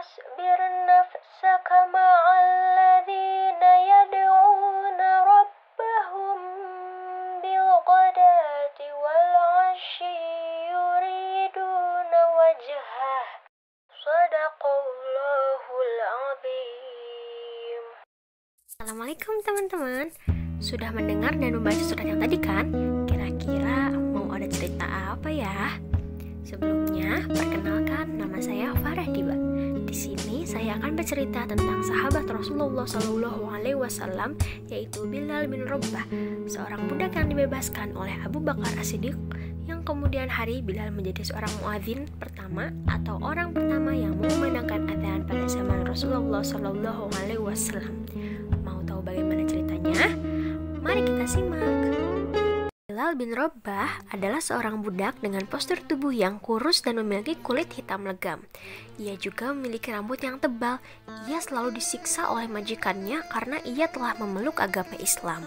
واصبر نفسك مع الذين يدعون ربهم بالغداة والعشي يريدون وجهه صدق الله العظيم. Assalamualaikum teman-teman. Sudah mendengar dan membaca surat yang tadi kan? Kira-kira mau ada cerita apa ya? Sebelumnya, perkenalkan nama saya Farah Diba. Di sini saya akan bercerita tentang sahabat Rasulullah SAW, yaitu Bilal bin Rabah, seorang budak yang dibebaskan oleh Abu Bakar As-Siddiq, yang kemudian hari Bilal menjadi seorang muadzin pertama atau orang pertama yang mengumandangkan adzan pada zaman Rasulullah SAW. Mau tahu bagaimana ceritanya? Mari kita simak. Bilal bin Rabah adalah seorang budak dengan postur tubuh yang kurus dan memiliki kulit hitam legam. Ia juga memiliki rambut yang tebal. Ia selalu disiksa oleh majikannya karena ia telah memeluk agama Islam.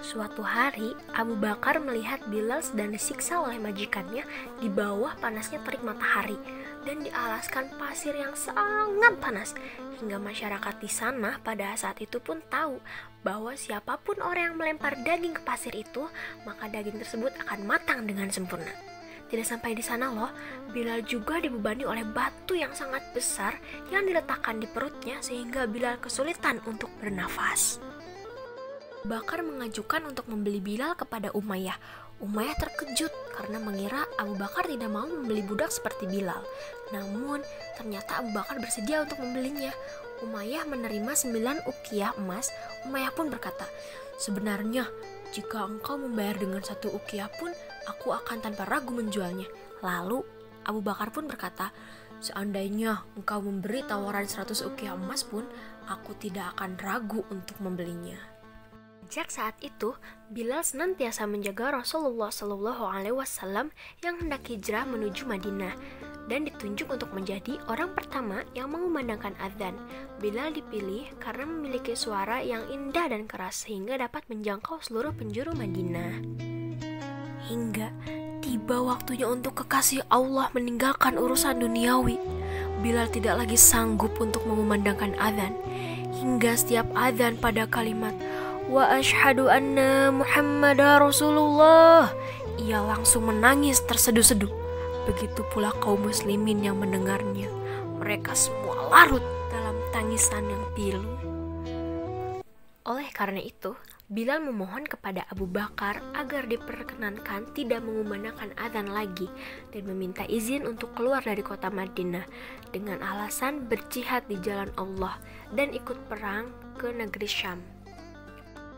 Suatu hari, Abu Bakar melihat Bilal sedang disiksa oleh majikannya di bawah panasnya terik matahari dan dialaskan pasir yang sangat panas. Hingga masyarakat di sana pada saat itu pun tahu bahwa siapapun orang yang melempar daging ke pasir itu, maka daging tersebut akan matang dengan sempurna. Tidak sampai di sana loh, Bilal juga dibebani oleh batu yang sangat besar yang diletakkan di perutnya sehingga Bilal kesulitan untuk bernafas. Bakar mengajukan untuk membeli Bilal kepada Umayyah. Umayyah terkejut karena mengira Abu Bakar tidak mau membeli budak seperti Bilal. Namun, ternyata Abu Bakar bersedia untuk membelinya. Umayyah menerima 9 uqiyah emas. Umayyah pun berkata, "Sebenarnya, jika engkau membayar dengan 1 uqiyah pun, aku akan tanpa ragu menjualnya." Lalu, Abu Bakar pun berkata, "Seandainya engkau memberi tawaran 100 uqiyah emas pun, aku tidak akan ragu untuk membelinya." Sejak saat itu, Bilal senantiasa menjaga Rasulullah SAW yang hendak hijrah menuju Madinah dan ditunjuk untuk menjadi orang pertama yang mengumandangkan adzan. Bilal dipilih karena memiliki suara yang indah dan keras sehingga dapat menjangkau seluruh penjuru Madinah. Hingga tiba waktunya untuk kekasih Allah meninggalkan urusan duniawi. Bilal tidak lagi sanggup untuk mengumandangkan adzan. Hingga setiap adzan pada kalimat "Wa asyhadu anna Muhammadar Rasulullah", ia langsung menangis terseduh-seduh. Begitu pula kaum muslimin yang mendengarnya. Mereka semua larut dalam tangisan yang pilu. Oleh karena itu, Bilal memohon kepada Abu Bakar agar diperkenankan tidak mengumandangkan adzan lagi dan meminta izin untuk keluar dari kota Madinah dengan alasan berjihad di jalan Allah dan ikut perang ke negeri Syam.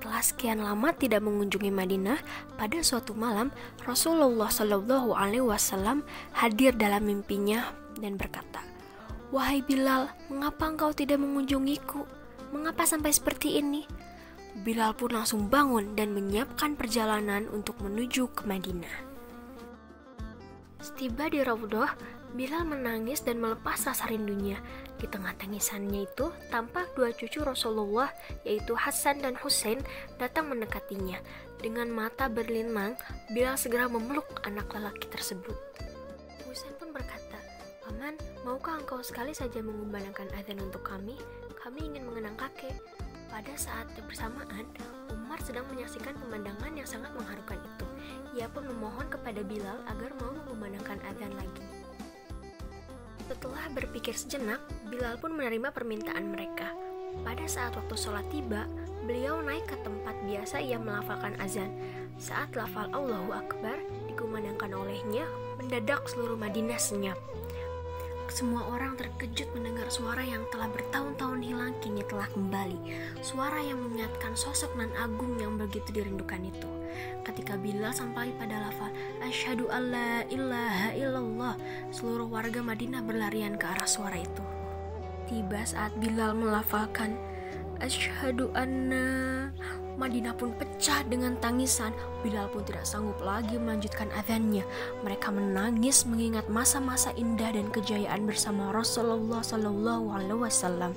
Setelah sekian lama tidak mengunjungi Madinah, pada suatu malam Rasulullah SAW hadir dalam mimpinya dan berkata, "Wahai Bilal, mengapa engkau tidak mengunjungiku? Mengapa sampai seperti ini?" Bilal pun langsung bangun dan menyiapkan perjalanan untuk menuju ke Madinah. Setiba di Raudhah, Bilal menangis dan melepas rasa rindunya. Di tengah tangisannya itu, tampak 2 cucu Rasulullah, yaitu Hasan dan Husain, datang mendekatinya. Dengan mata berlinang, Bilal segera memeluk anak lelaki tersebut. Husain pun berkata, "Paman, maukah engkau sekali saja mengumandangkan adzan untuk kami? Kami ingin mengenang kakek." Pada saat bersamaan, Umar sedang menyaksikan pemandangan yang sangat mengharukan itu. Ia pun memohon kepada Bilal agar mau mengumandangkan adzan lagi. Setelah berpikir sejenak, Bilal pun menerima permintaan mereka. Pada saat waktu sholat tiba, beliau naik ke tempat biasa ia melafalkan azan. Saat lafal Allahu Akbar dikumandangkan olehnya, mendadak seluruh Madinah senyap. Semua orang terkejut mendengar suara yang telah bertahun-tahun hilang kini telah kembali. Suara yang mengingatkan sosok nan agung yang begitu dirindukan itu. Ketika Bilal sampai pada lafal "Asyhadu alla ilaha illallah", seluruh warga Madinah berlarian ke arah suara itu. Tiba saat Bilal melafalkan "Asyhadu anna", Madinah pun pecah dengan tangisan. Bilal pun tidak sanggup lagi melanjutkan adzannya. Mereka menangis mengingat masa-masa indah dan kejayaan bersama Rasulullah SAW.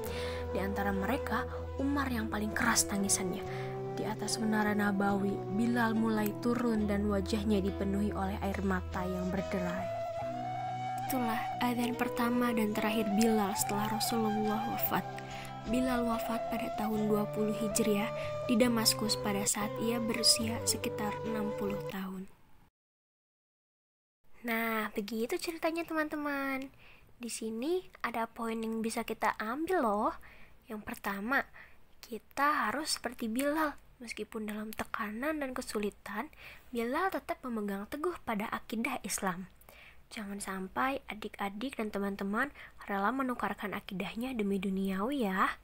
Di antara mereka, Umar yang paling keras tangisannya. Di atas menara Nabawi, Bilal mulai turun dan wajahnya dipenuhi oleh air mata yang berderai. Itulah adzan pertama dan terakhir Bilal setelah Rasulullah wafat. Bilal wafat pada tahun 20 Hijriah di Damaskus pada saat ia berusia sekitar 60 tahun. Nah, begitu ceritanya teman-teman. Di sini ada poin yang bisa kita ambil loh. Yang pertama, kita harus seperti Bilal. Meskipun dalam tekanan dan kesulitan, Bilal tetap memegang teguh pada akidah Islam. Jangan sampai adik-adik dan teman-teman rela menukarkan akidahnya demi duniawi ya.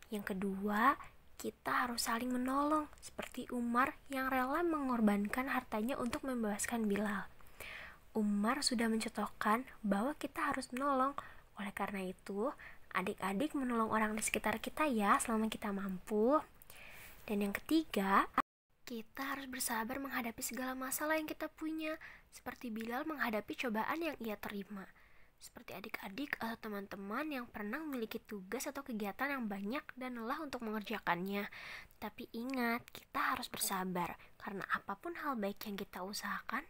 Yang kedua, kita harus saling menolong seperti Umar yang rela mengorbankan hartanya untuk membebaskan Bilal. Umar sudah mencontohkan bahwa kita harus menolong. Oleh karena itu, adik-adik menolong orang di sekitar kita ya selama kita mampu. Dan yang ketiga, kita harus bersabar menghadapi segala masalah yang kita punya, seperti Bilal menghadapi cobaan yang ia terima. Seperti adik-adik atau teman-teman yang pernah memiliki tugas atau kegiatan yang banyak dan lelah untuk mengerjakannya. Tapi ingat, kita harus bersabar, karena apapun hal baik yang kita usahakan,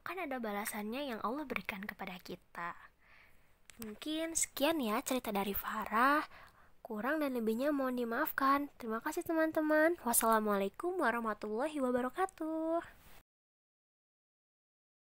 akan ada balasannya yang Allah berikan kepada kita. Mungkin sekian ya cerita dari Farah. Kurang dan lebihnya mohon dimaafkan. Terima kasih teman-teman. Wassalamualaikum warahmatullahi wabarakatuh.